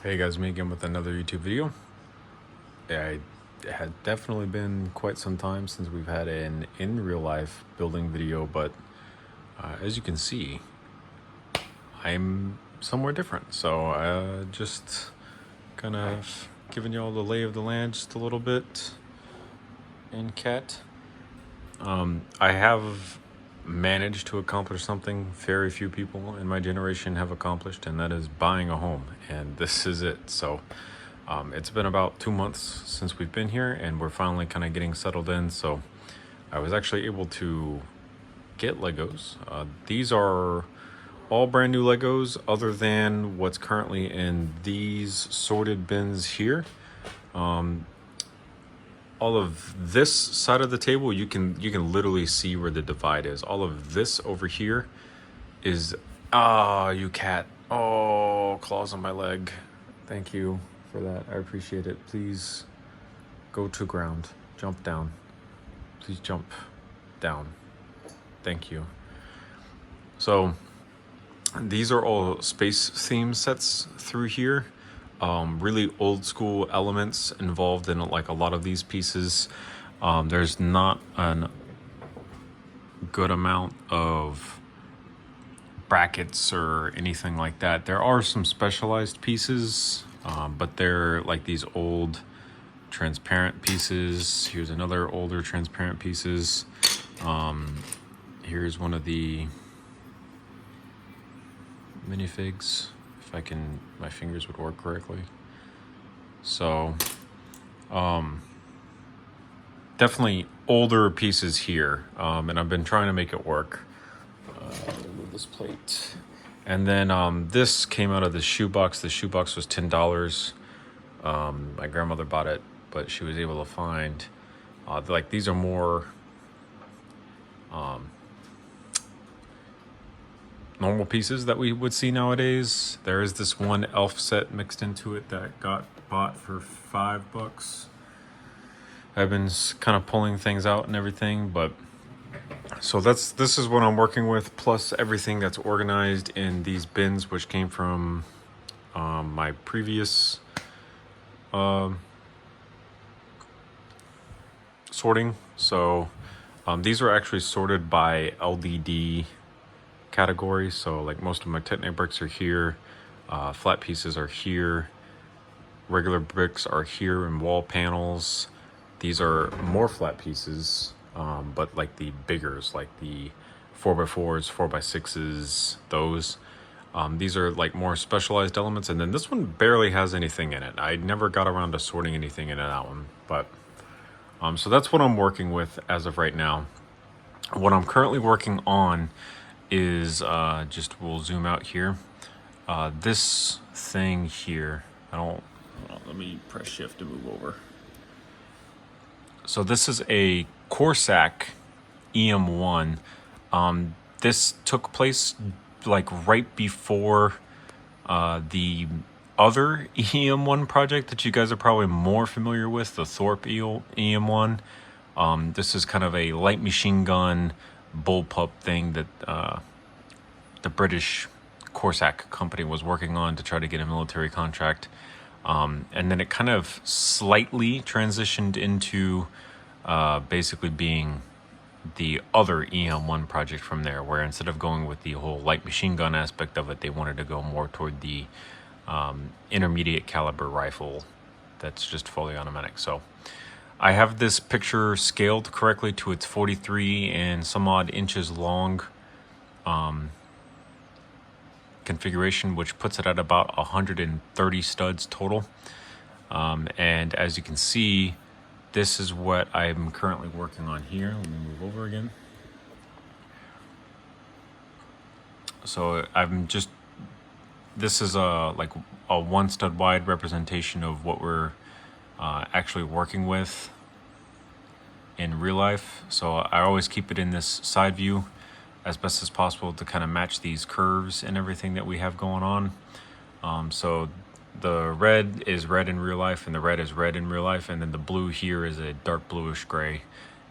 Hey guys, me again with another YouTube video. It had definitely been quite some time since we've had an in real life building video, but as you can see, I'm somewhere different. So just kind of giving you all the lay of the land just a little bit in cat. I have managed to accomplish something very few people in my generation have accomplished, and that is buying a home. And this is it. So it's been about 2 months since we've been here, and we're finally kind of getting settled in. So I was actually able to get Legos. These are all brand new Legos, other than what's currently in these sorted bins here. All of this side of the table, you can literally see where the divide is. All of this over here is you cat. Oh, claws on my leg. Thank you for that. I appreciate it. Please go to ground. Jump down. Please jump down. Thank you. So these are all space theme sets through here. Really old school elements involved in like a lot of these pieces. There's not a good amount of brackets or anything like that. There are some specialized pieces, but they're like these old transparent pieces. Here's another older transparent pieces. Here's one of the minifigs. If I can, my fingers would work correctly. So, definitely older pieces here, and I've been trying to make it work. Remove this plate. And then this came out of the shoebox. The shoebox was $10. My grandmother bought it, but she was able to find, like these are more normal pieces that we would see nowadays. There is this one elf set mixed into it that got bought for $5. I've been kind of pulling things out and everything, but so this is what I'm working with, plus everything that's organized in these bins, which came from my previous sorting. So these are actually sorted by LDD category. So like most of my Technic bricks are here, flat pieces are here, regular bricks are here, and wall panels. These are more flat pieces, but like the biggers, like the 4x4s, 4x6s, those. These are like more specialized elements, and then this one barely has anything in it. I never got around to sorting anything into that one, but so that's what I'm working with as of right now. What I'm currently working on is we'll zoom out here. This thing here, let me press shift to move over. So this is a Korsak EM-1. This took place like right before the other EM-1 project that you guys are probably more familiar with, the Thorpe EM-1. This is kind of a light machine gun bullpup thing that the British Korsak company was working on to try to get a military contract. And then it kind of slightly transitioned into basically being the other EM-1 project from there, where instead of going with the whole light machine gun aspect of it, they wanted to go more toward the intermediate caliber rifle that's just fully automatic. So I have this picture scaled correctly to its 43 and some odd inches long configuration, which puts it at about 130 studs total. And as you can see, this is what I'm currently working on here. Let me move over again. So this is like a 1 stud wide representation of what we're actually working with in real life. So I always keep it in this side view as best as possible to kind of match these curves and everything that we have going on. So the red is red in real life, and the red is red in real life, and then the blue here is a dark bluish gray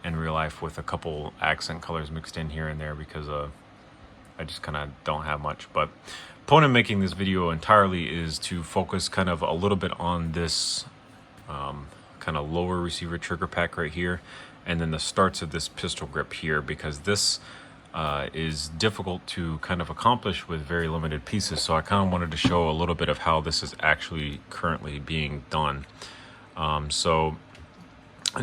in real life with a couple accent colors mixed in here and there because I just kind of don't have much. But point of making this video entirely is to focus kind of a little bit on this kind of lower receiver trigger pack right here, and then the starts of this pistol grip here, because this is difficult to kind of accomplish with very limited pieces. So I kind of wanted to show a little bit of how this is actually currently being done. So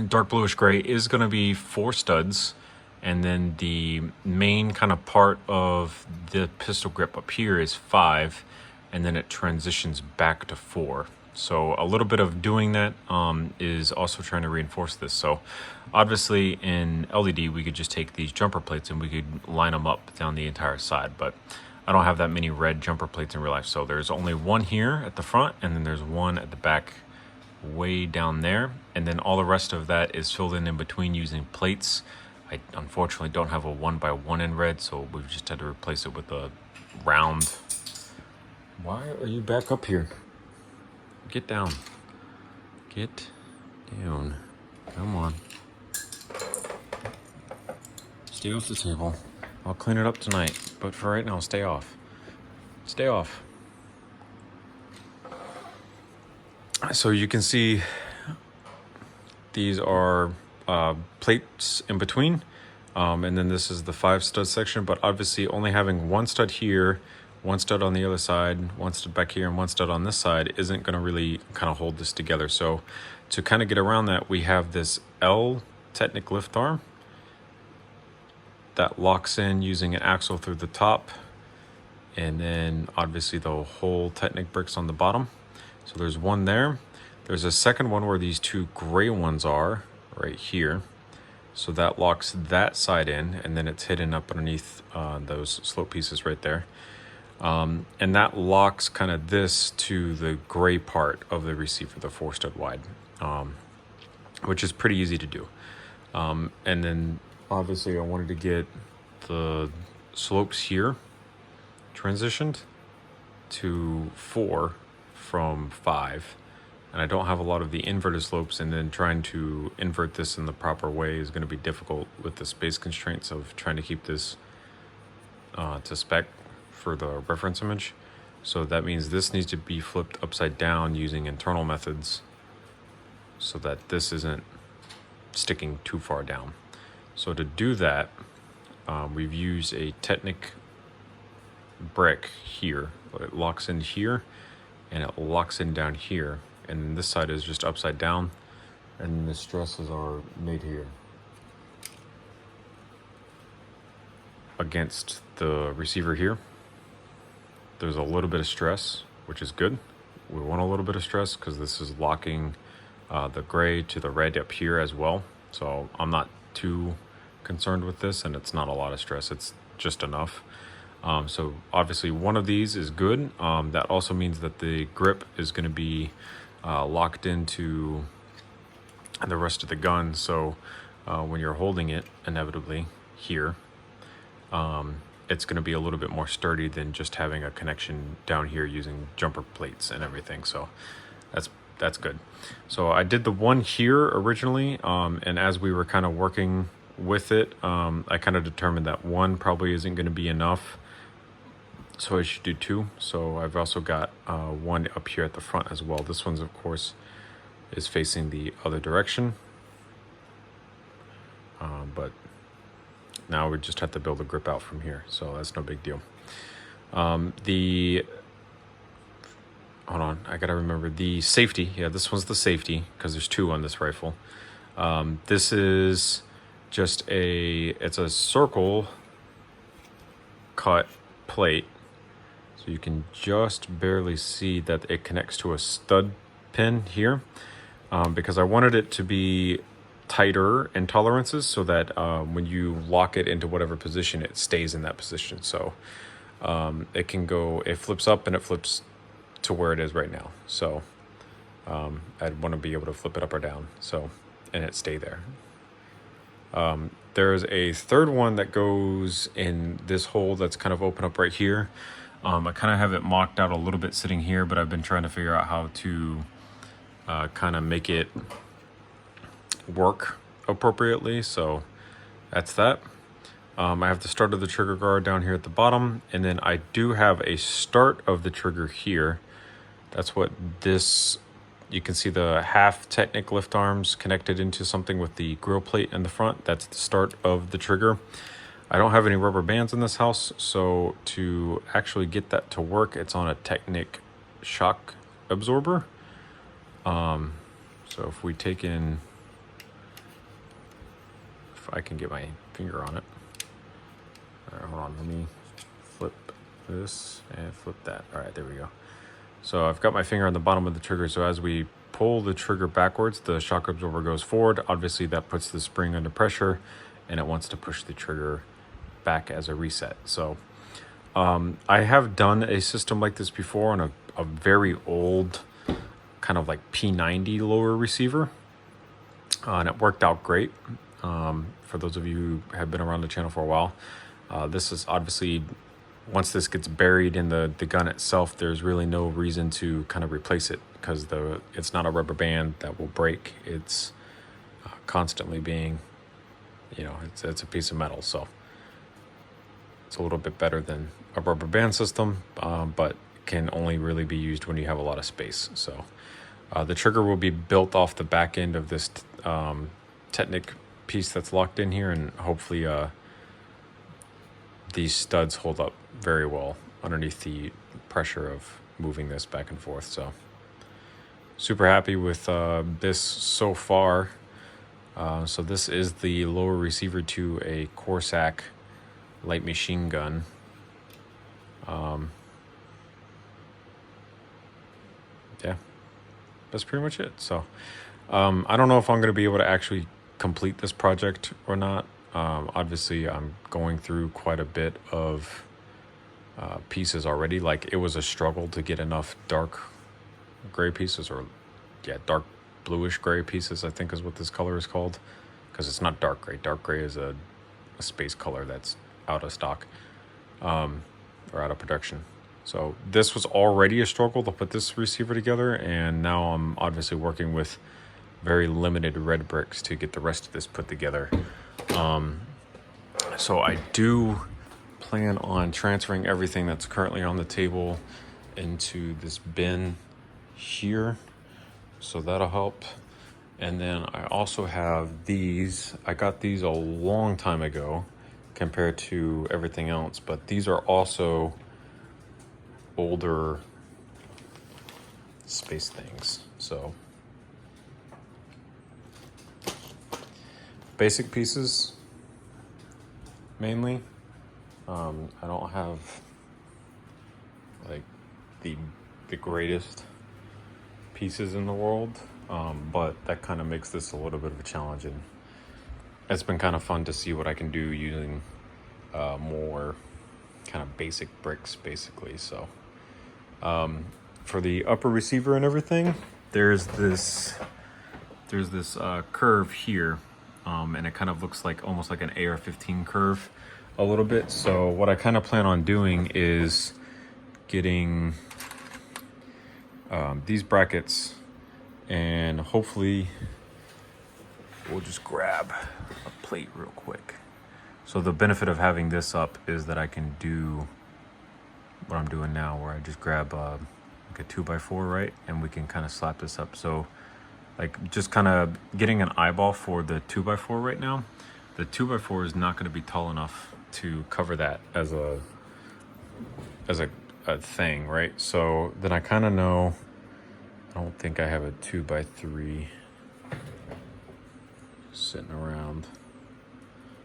dark bluish gray is going to be 4 studs, and then the main kind of part of the pistol grip up here is 5, and then it transitions back to 4. So a little bit of doing that is also trying to reinforce this. So obviously in LED we could just take these jumper plates and we could line them up down the entire side, but I don't have that many red jumper plates in real life. So there's only one here at the front, and then there's one at the back way down there, and then all the rest of that is filled in between using plates. I unfortunately don't have a 1x1 in red, so we've just had to replace it with a round. Why are you back up here? Get down. Get down. Come on. Stay off the table. I'll clean it up tonight, but for right now, stay off. Stay off. So you can see these are plates in between, and then this is the 5 stud section, but obviously only having 1 stud here, 1 stud on the other side, 1 stud back here, and 1 stud on this side isn't going to really kind of hold this together. So to kind of get around that, we have this L Technic lift arm that locks in using an axle through the top, and then obviously the whole Technic bricks on the bottom. So there's one there. There's a second one where these 2 gray ones are right here. So that locks that side in, and then it's hidden up underneath those slope pieces right there. And that locks kind of this to the gray part of the receiver, the 4 stud wide, which is pretty easy to do. And then obviously I wanted to get the slopes here transitioned to 4 from 5, and I don't have a lot of the inverted slopes, and then trying to invert this in the proper way is going to be difficult with the space constraints of trying to keep this to spec for the reference image. So that means this needs to be flipped upside down using internal methods so that this isn't sticking too far down. So to do that, we've used a Technic brick here. It locks in here, and it locks in down here, and then this side is just upside down, and the stresses are made here against the receiver here. There's a little bit of stress, which is good. We want a little bit of stress because this is locking the gray to the red up here as well. So I'm not too concerned with this, and it's not a lot of stress, it's just enough. So obviously one of these is good. That also means that the grip is going to be locked into the rest of the gun. So when you're holding it inevitably here, it's going to be a little bit more sturdy than just having a connection down here using jumper plates and everything. So that's good. So I did the one here originally, and as we were kind of working with it, I kind of determined that 1 probably isn't going to be enough, so I should do 2. So I've also got 1 up here at the front as well. This one's of course is facing the other direction, but now we just have to build a grip out from here, so that's no big deal. Hold on, I gotta remember the safety. Yeah, this one's the safety because there's 2 on this rifle. This is just it's a circle cut plate, so you can just barely see that it connects to a stud pin here, because I wanted it to be tighter in tolerances so that when you lock it into whatever position, it stays in that position. So it flips up and it flips to where it is right now. So I'd want to be able to flip it up or down, so, and it stay there. There's a third one that goes in this hole that's kind of open up right here. I kind of have it mocked out a little bit sitting here, but I've been trying to figure out how to kind of make it work appropriately. So that's that. I have the start of the trigger guard down here at the bottom, and then I do have a start of the trigger here. That's what this, you can see the half Technic lift arms connected into something with the grill plate in the front. That's the start of the trigger. I don't have any rubber bands in this house, so to actually get that to work, it's on a Technic shock absorber. So if we take in, if I can get my finger on it. All right, hold on, let me flip this and flip that. All right, there we go. So I've got my finger on the bottom of the trigger, so as we pull the trigger backwards, the shock absorber goes forward. Obviously that puts the spring under pressure and it wants to push the trigger back as a reset. So I have done a system like this before on a very old kind of like P90 lower receiver, and it worked out great. For those of you who have been around the channel for a while, this is obviously, once this gets buried in the gun itself, there's really no reason to kind of replace it, because it's not a rubber band that will break. It's constantly being, you know, it's a piece of metal, so it's a little bit better than a rubber band system, but can only really be used when you have a lot of space. So the trigger will be built off the back end of this Technic piece that's locked in here, and hopefully these studs hold up very well underneath the pressure of moving this back and forth. So super happy with this so far. So this is the lower receiver to a Korsak light machine gun. Yeah, that's pretty much it. So I don't know if I'm going to be able to actually complete this project or not. Obviously I'm going through quite a bit of pieces already. Like, it was a struggle to get enough dark gray pieces, or dark bluish gray pieces, I think is what this color is called, because it's not dark gray. Dark gray is a space color that's out of stock, or out of production. So this was already a struggle to put this receiver together, and now I'm obviously working with very limited red bricks to get the rest of this put together. So I do plan on transferring everything that's currently on the table into this bin here, so that'll help. And then I also have these. I got these a long time ago compared to everything else, but these are also older space things. So basic pieces mainly. I don't have like the greatest pieces in the world, but that kind of makes this a little bit of a challenge, and it's been kind of fun to see what I can do using more kind of basic bricks basically. So for the upper receiver and everything, there's this curve here, and it kind of looks like almost like an AR-15 curve a little bit. So what I kind of plan on doing is getting these brackets, and hopefully we'll just grab a plate real quick. So the benefit of having this up is that I can do what I'm doing now, where I just grab like a 2x4, right? And we can kind of slap this up. So like just kind of getting an eyeball for the 2x4 right now. The 2x4 is not going to be tall enough to cover that as a thing, right? So then I kind of know, I don't think I have a 2x3 sitting around.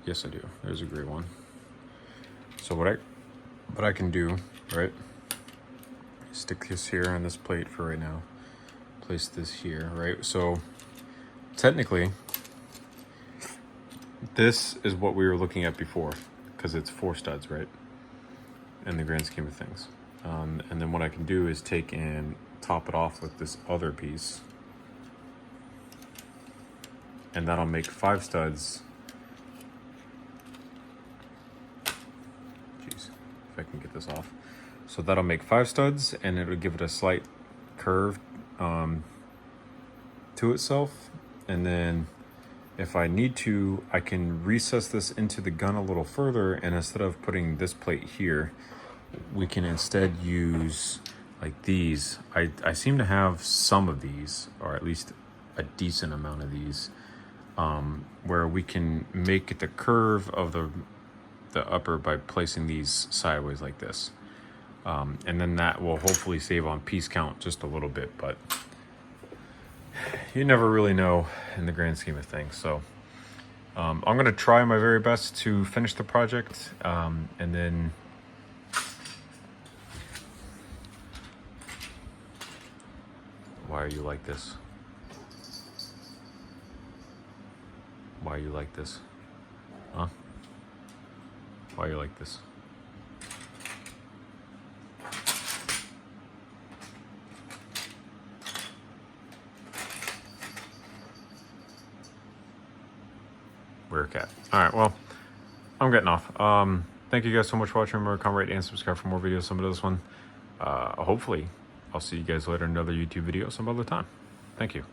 Yes, I do. There's a gray one. So what I can do, right? Stick this here on this plate for right now. Place this here, right? So technically, this is what we were looking at before, because it's 4 studs, right? In the grand scheme of things. And then what I can do is take and top it off with this other piece, and that'll make 5 studs. Jeez, if I can get this off. So that'll make 5 studs, and it'll give it a slight curve to itself. And then if I need to, I can recess this into the gun a little further, and instead of putting this plate here, we can instead use like these. I seem to have some of these, or at least a decent amount of these, where we can make the curve of the upper by placing these sideways like this. And then that will hopefully save on piece count just a little bit, but you never really know in the grand scheme of things. So I'm going to try my very best to finish the project, and then why are you like this? Why are you like this? Huh? Why are you like this? Weird cat. Alright, well, I'm getting off. Thank you guys so much for watching. Remember to comment, rate, and subscribe for more videos similar to this one. Hopefully, I'll see you guys later in another YouTube video some other time. Thank you.